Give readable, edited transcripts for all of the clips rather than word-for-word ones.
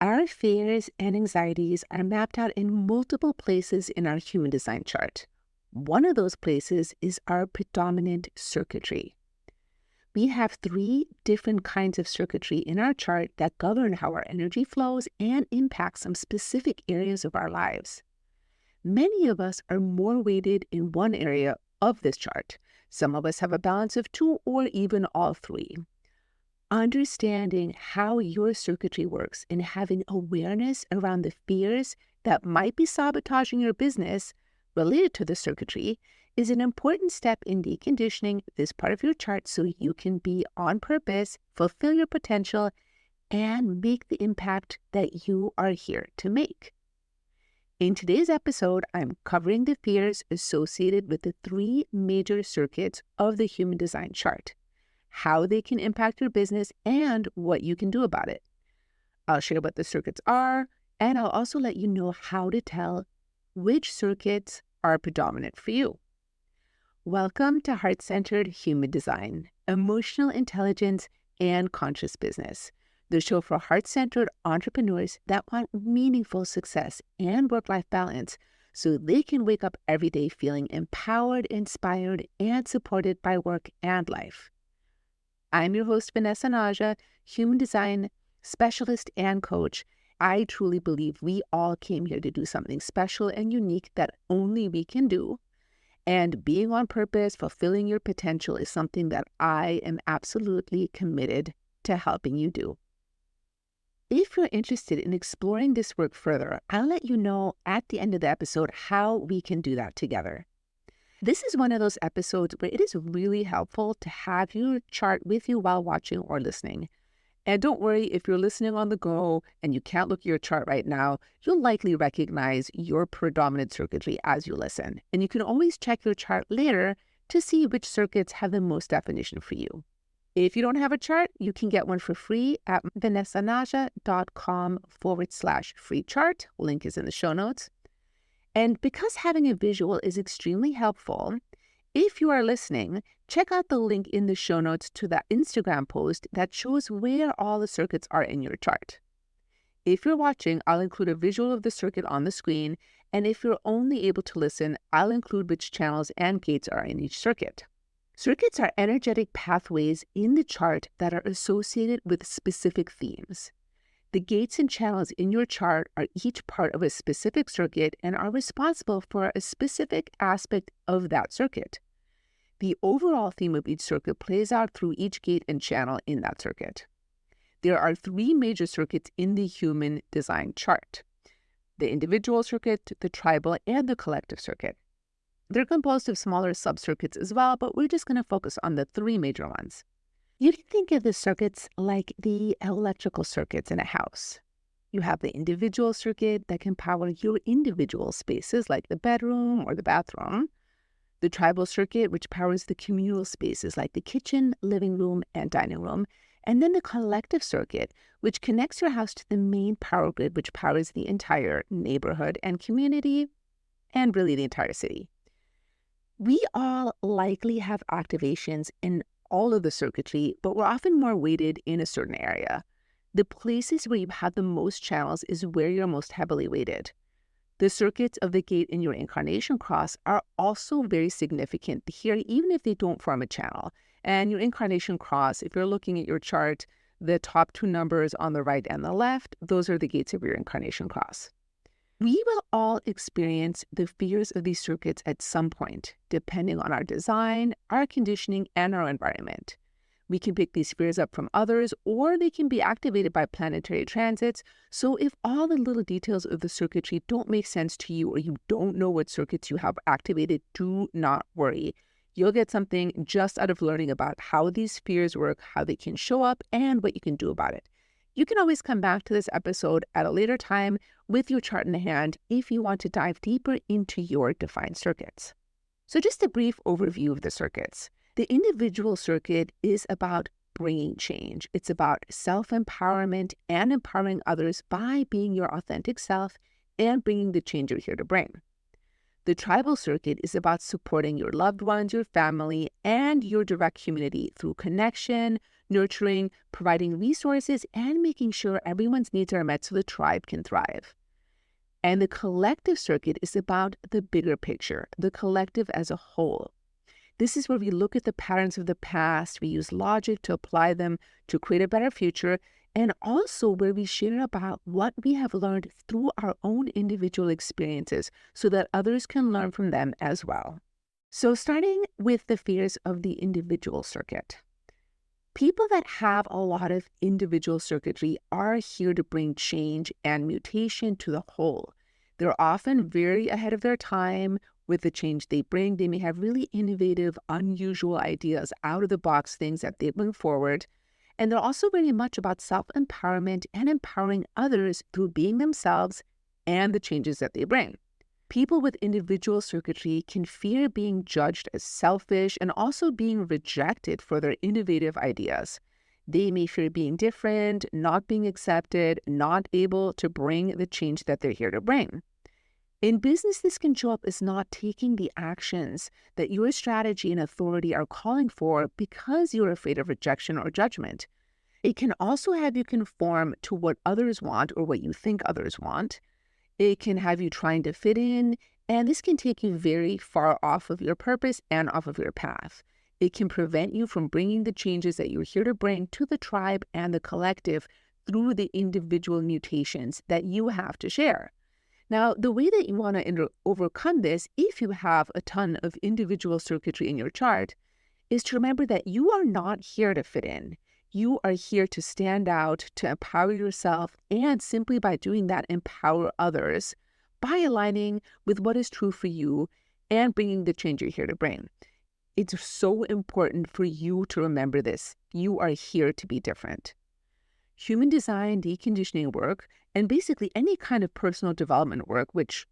Our fears and anxieties are mapped out in multiple places in our human design chart. One of those places is our predominant circuitry. We have three different kinds of circuitry in our chart that govern how our energy flows and impact some specific areas of our lives. Many of us are more weighted in one area of this chart. Some of us have a balance of two or even all three. Understanding how your circuitry works and having awareness around the fears that might be sabotaging your business related to the circuitry is an important step in deconditioning this part of your chart so you can be on purpose, fulfill your potential, and make the impact that you are here to make. In today's episode, I'm covering the fears associated with the three major circuits of the human design chart, how they can impact your business, and what you can do about it. I'll share what the circuits are, and I'll also let you know how to tell which circuits are predominant for you. Welcome to Heart-Centered Human Design, Emotional Intelligence, and Conscious Business, the show for heart-centered entrepreneurs that want meaningful success and work-life balance so they can wake up every day feeling empowered, inspired, and supported by work and life. I'm your host, Vanessa Naja, human design specialist and coach. I truly believe we all came here to do something special and unique that only we can do. And being on purpose, fulfilling your potential is something that I am absolutely committed to helping you do. If you're interested in exploring this work further, I'll let you know at the end of the episode how we can do that together. This is one of those episodes where it is really helpful to have your chart with you while watching or listening. And don't worry, if you're listening on the go and you can't look at your chart right now, you'll likely recognize your predominant circuitry as you listen. And you can always check your chart later to see which circuits have the most definition for you. If you don't have a chart, you can get one for free at vanessanaja.com/free chart. Link is in the show notes. And because having a visual is extremely helpful, if you are listening, check out the link in the show notes to the Instagram post that shows where all the circuits are in your chart. If you're watching, I'll include a visual of the circuit on the screen, and if you're only able to listen, I'll include which channels and gates are in each circuit. Circuits are energetic pathways in the chart that are associated with specific themes. The gates and channels in your chart are each part of a specific circuit and are responsible for a specific aspect of that circuit. The overall theme of each circuit plays out through each gate and channel in that circuit. There are three major circuits in the human design chart: the individual circuit, the tribal, and the collective circuit. They're composed of smaller sub-circuits as well, but we're just going to focus on the three major ones. You can think of the circuits like the electrical circuits in a house. You have the individual circuit that can power your individual spaces like the bedroom or the bathroom. The tribal circuit, which powers the communal spaces like the kitchen, living room, and dining room. And then the collective circuit, which connects your house to the main power grid, which powers the entire neighborhood and community, and really the entire city. We all likely have activations in all of the circuitry, but we're often more weighted in a certain area. The places where you have the most channels is where you're most heavily weighted. The circuits of the gate in your incarnation cross are also very significant here, even if they don't form a channel. And your incarnation cross, if you're looking at your chart, the top two numbers on the right and the left, those are the gates of your incarnation cross. We will all experience the fears of these circuits at some point, depending on our design, our conditioning, and our environment. We can pick these fears up from others, or they can be activated by planetary transits. So if all the little details of the circuitry don't make sense to you, or you don't know what circuits you have activated, do not worry. You'll get something just out of learning about how these fears work, how they can show up, and what you can do about it. You can always come back to this episode at a later time with your chart in hand if you want to dive deeper into your defined circuits. So just a brief overview of the circuits. The individual circuit is about bringing change. It's about self-empowerment and empowering others by being your authentic self and bringing the change you're here to bring. The tribal circuit is about supporting your loved ones, your family, and your direct community through connection, nurturing, providing resources, and making sure everyone's needs are met so the tribe can thrive. And the collective circuit is about the bigger picture, the collective as a whole. This is where we look at the patterns of the past, we use logic to apply them to create a better future, and also where we share about what we have learned through our own individual experiences so that others can learn from them as well. So starting with the fears of the individual circuit. People that have a lot of individual circuitry are here to bring change and mutation to the whole. They're often very ahead of their time with the change they bring. They may have really innovative, unusual ideas, out-of-the-box things that they bring forward. And they're also very much about self-empowerment and empowering others through being themselves and the changes that they bring. People with individual circuitry can fear being judged as selfish and also being rejected for their innovative ideas. They may fear being different, not being accepted, not able to bring the change that they're here to bring. In business, this can show up as not taking the actions that your strategy and authority are calling for because you're afraid of rejection or judgment. It can also have you conform to what others want or what you think others want. It can have you trying to fit in, and this can take you very far off of your purpose and off of your path. It can prevent you from bringing the changes that you're here to bring to the tribe and the collective through the individual mutations that you have to share. Now, the way that you want to overcome this, if you have a ton of individual circuitry in your chart, is to remember that you are not here to fit in. You are here to stand out, to empower yourself, and simply by doing that, empower others by aligning with what is true for you and bringing the change you're here to bring. It's so important for you to remember this. You are here to be different. Human design, deconditioning work, and basically any kind of personal development work, which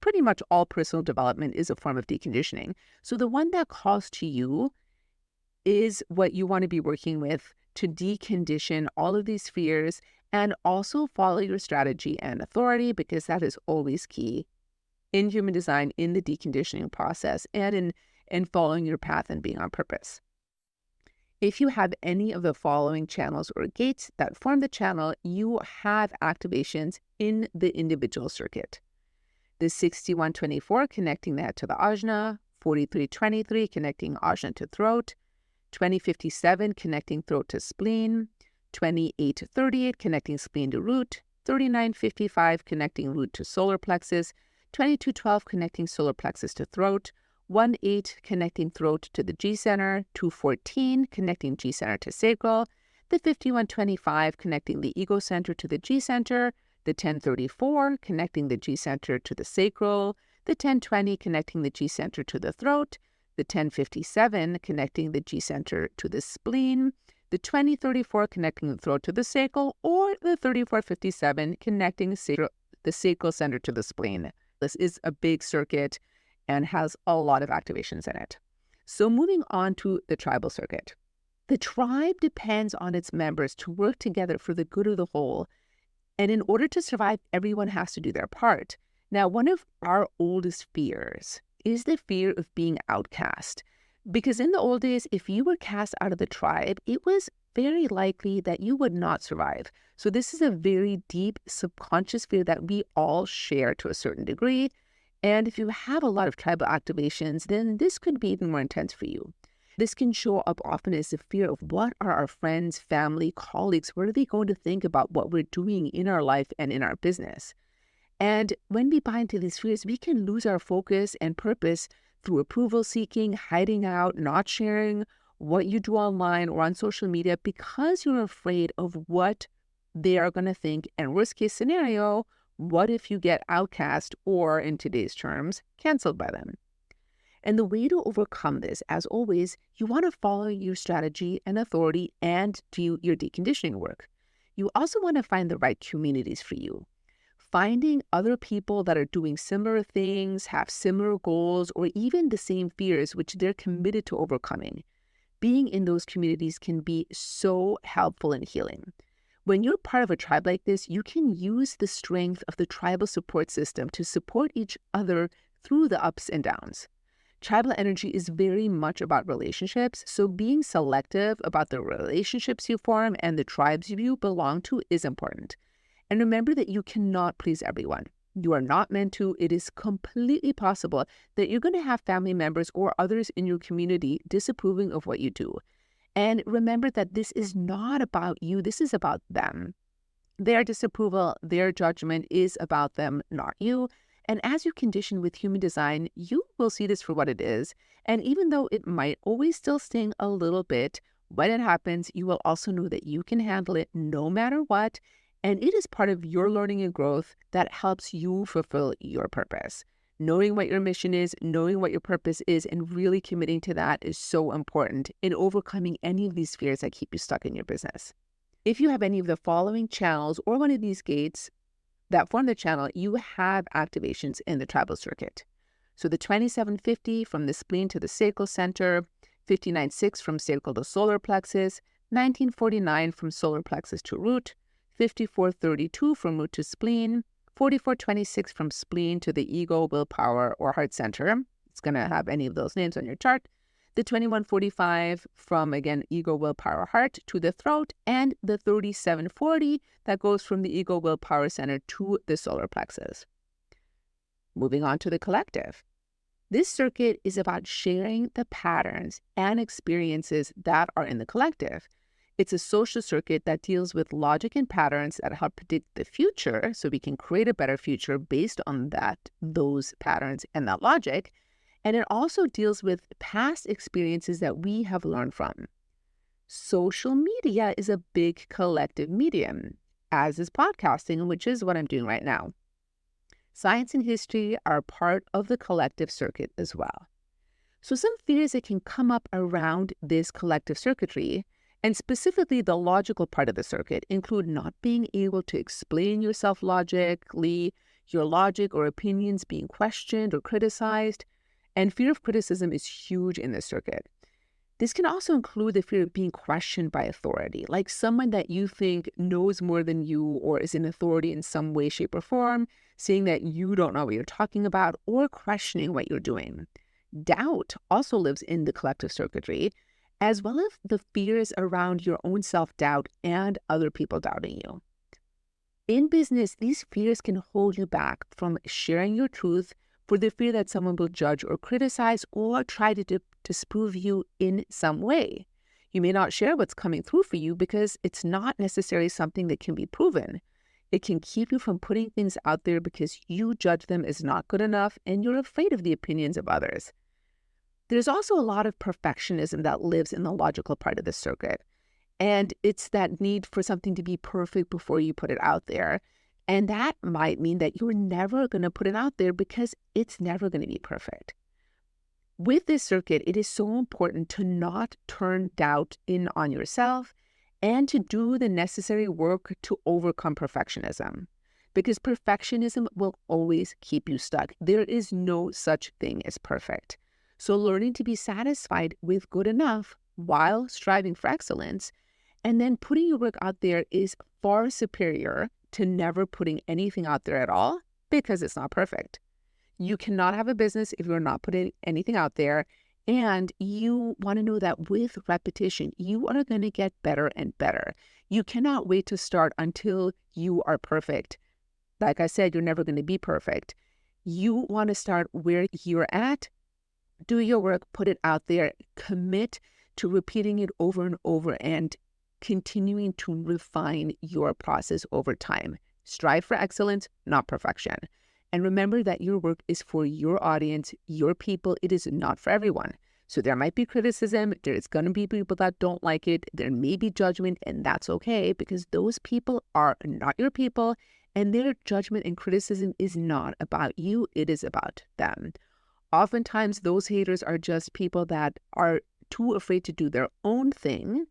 pretty much all personal development is a form of deconditioning. So the one that calls to you is what you want to be working with to decondition all of these fears and also follow your strategy and authority, because that is always key in human design, in the deconditioning process, and in following your path and being on purpose. If you have any of the following channels or gates that form the channel, you have activations in the individual circuit. The 6124 connecting that to the ajna, 4323 connecting ajna to throat, 2057 connecting throat to spleen, 2838 connecting spleen to root, 3955 connecting root to solar plexus, 2212 connecting solar plexus to throat, 18 connecting throat to the G center, 214 connecting G center to sacral, the 5125 connecting the ego center to the G center, the 1034 connecting the G center to the sacral, the 1020 connecting the G center to the throat, the 1057 connecting the G center to the spleen, the 2034 connecting the throat to the sacral, or the 3457 connecting the sacral center to the spleen. This is a big circuit and has a lot of activations in it. So moving on to the tribal circuit. The tribe depends on its members to work together for the good of the whole. And in order to survive, everyone has to do their part. Now, one of our oldest fears is the fear of being outcast. Because in the old days, if you were cast out of the tribe, it was very likely that you would not survive. So this is a very deep subconscious fear that we all share to a certain degree. And if you have a lot of tribal activations, then this could be even more intense for you. This can show up often as the fear of what are our friends, family, colleagues, what are they going to think about what we're doing in our life and in our business? And when we buy into these fears, we can lose our focus and purpose through approval seeking, hiding out, not sharing what you do online or on social media because you're afraid of what they are going to think. And worst case scenario, what if you get outcast or, in today's terms, canceled by them? And the way to overcome this, as always, you want to follow your strategy and authority and do your deconditioning work. You also want to find the right communities for you. Finding other people that are doing similar things, have similar goals, or even the same fears which they're committed to overcoming. Being in those communities can be so helpful in healing. When you're part of a tribe like this, you can use the strength of the tribal support system to support each other through the ups and downs. Tribal energy is very much about relationships, so being selective about the relationships you form and the tribes you belong to is important. And remember that you cannot please everyone. You are not meant to. It is completely possible that you're going to have family members or others in your community disapproving of what you do. And remember that this is not about you. This is about them. Their disapproval, their judgment is about them, not you. And as you condition with human design, you will see this for what it is. And even though it might always still sting a little bit, when it happens, you will also know that you can handle it no matter what. And it is part of your learning and growth that helps you fulfill your purpose. Knowing what your mission is, knowing what your purpose is, and really committing to that is so important in overcoming any of these fears that keep you stuck in your business. If you have any of the following channels or one of these gates that form the channel, you have activations in the tribal circuit. So the 2750 from the spleen to the sacral center, 59.6 from sacral to solar plexus, 1949 from solar plexus to root, 5432 from root to spleen, 4426 from spleen to the ego, willpower, or heart center. It's going to have any of those names on your chart. The 2145 from, again, ego, willpower, heart to the throat, and the 3740 that goes from the ego, willpower center to the solar plexus. Moving on to the collective. This circuit is about sharing the patterns and experiences that are in the collective. It's a social circuit that deals with logic and patterns that help predict the future so we can create a better future based on those patterns and that logic. And it also deals with past experiences that we have learned from. Social media is a big collective medium, as is podcasting, which is what I'm doing right now. Science and history are part of the collective circuit as well. So some fears that can come up around this collective circuitry, and specifically the logical part of the circuit, include not being able to explain yourself logically, your logic or opinions being questioned or criticized, and fear of criticism is huge in this circuit. This can also include the fear of being questioned by authority, like someone that you think knows more than you or is an authority in some way, shape, or form, saying that you don't know what you're talking about or questioning what you're doing. Doubt also lives in the collective circuitry, as well as the fears around your own self-doubt and other people doubting you. In business, these fears can hold you back from sharing your truth for the fear that someone will judge or criticize or try to disprove you in some way. You may not share what's coming through for you because it's not necessarily something that can be proven. It can keep you from putting things out there because you judge them as not good enough and you're afraid of the opinions of others. There's also a lot of perfectionism that lives in the logical part of the circuit. And it's that need for something to be perfect before you put it out there. And that might mean that you're never going to put it out there because it's never going to be perfect. With this circuit, it is so important to not turn doubt in on yourself and to do the necessary work to overcome perfectionism. Because perfectionism will always keep you stuck. There is no such thing as perfect. So learning to be satisfied with good enough while striving for excellence and then putting your work out there is far superior to never putting anything out there at all because it's not perfect. You cannot have a business if you're not putting anything out there. And you want to know that with repetition, you are going to get better and better. You cannot wait to start until you are perfect. Like I said, you're never going to be perfect. You want to start where you're at. Do your work, put it out there, commit to repeating it over and over and continuing to refine your process over time. Strive for excellence, not perfection. And remember that your work is for your audience, your people. It is not for everyone. So there might be criticism. There's going to be people that don't like it. There may be judgment, and that's okay because those people are not your people, and their judgment and criticism is not about you. It is about them. Oftentimes, those haters are just people that are too afraid to do their own thing,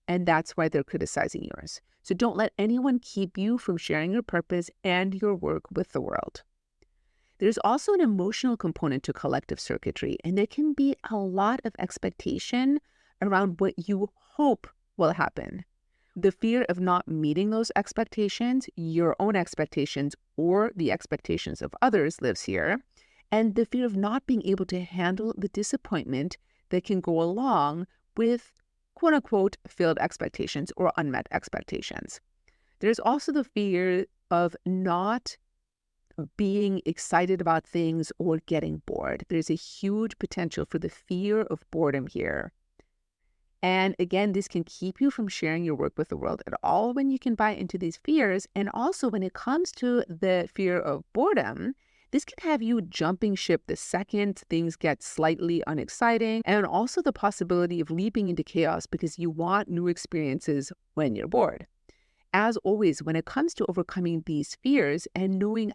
and that's why they're criticizing yours. So don't let anyone keep you from sharing your purpose and your work with the world. There's also an emotional component to collective circuitry, and there can be a lot of expectation around what you hope will happen. The fear of not meeting those expectations, your own expectations, or the expectations of others lives here. and the fear of not being able to handle the disappointment that can go along with quote-unquote failed expectations or unmet expectations. There's also the fear of not being excited about things or getting bored. There's a huge potential for the fear of boredom here. And again, this can keep you from sharing your work with the world at all when you can buy into these fears. And also when it comes to the fear of boredom, this can have you jumping ship the second things get slightly unexciting, and also the possibility of leaping into chaos because you want new experiences when you're bored. As always, when it comes to overcoming these fears and knowing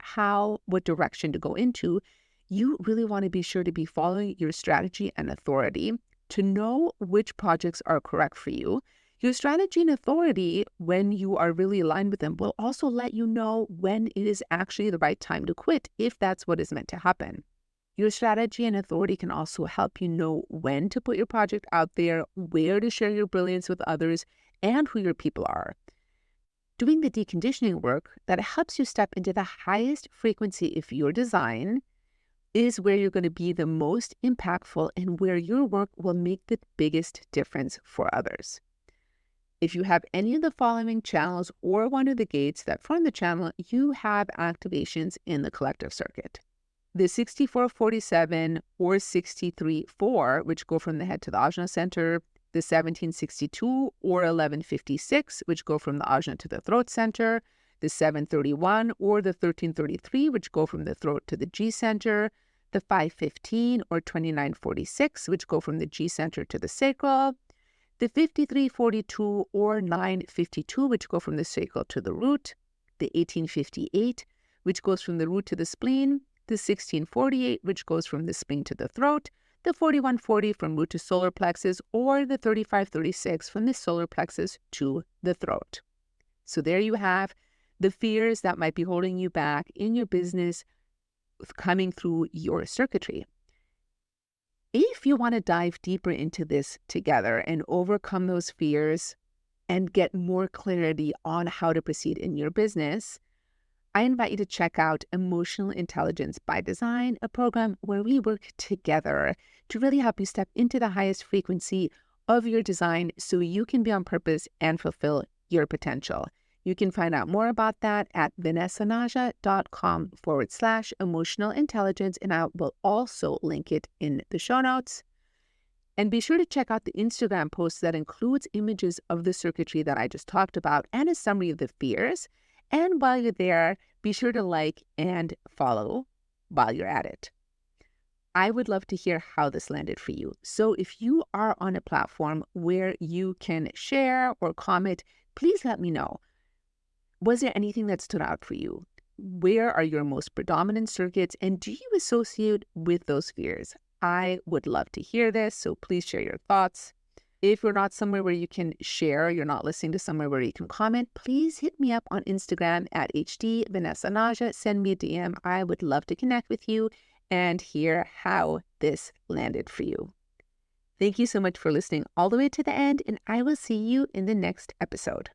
what direction to go into, you really want to be sure to be following your strategy and authority to know which projects are correct for you. Your strategy and authority, when you are really aligned with them, will also let you know when it is actually the right time to quit, if that's what is meant to happen. Your strategy and authority can also help you know when to put your project out there, where to share your brilliance with others, and who your people are. Doing the deconditioning work that helps you step into the highest frequency of your design is where you're going to be the most impactful and where your work will make the biggest difference for others. If you have any of the following channels or one of the gates that form the channel, you have activations in the collective circuit. The 6447 or 63-4, which go from the head to the ajna center, the 1762 or 1156, which go from the ajna to the throat center, the 731 or the 1333, which go from the throat to the G center, the 515 or 2946, which go from the G center to the sacral, the 5342 or 952, which go from the sacral to the root, the 1858, which goes from the root to the spleen, the 1648, which goes from the spleen to the throat, the 4140 from root to solar plexus, or the 3536 from the solar plexus to the throat. So there you have the fears that might be holding you back in your business coming through your circuitry. If you want to dive deeper into this together and overcome those fears and get more clarity on how to proceed in your business, I invite you to check out Emotional Intelligence by Design, a program where we work together to really help you step into the highest frequency of your design so you can be on purpose and fulfill your potential. You can find out more about that at vanessanaja.com/emotional intelligence, and I will also link it in the show notes. And be sure to check out the Instagram post that includes images of the circuitry that I just talked about and a summary of the fears. And while you're there, be sure to like and follow while you're at it. I would love to hear how this landed for you. So if you are on a platform where you can share or comment, please let me know. Was there anything that stood out for you? Where are your most predominant circuits, and do you associate with those fears? I would love to hear this, so please share your thoughts. If you're not somewhere where you can share, you're not listening to somewhere where you can comment, please hit me up on Instagram at @HDVanessaNaja. Send me a DM. I would love to connect with you and hear how this landed for you. Thank you so much for listening all the way to the end, and I will see you in the next episode.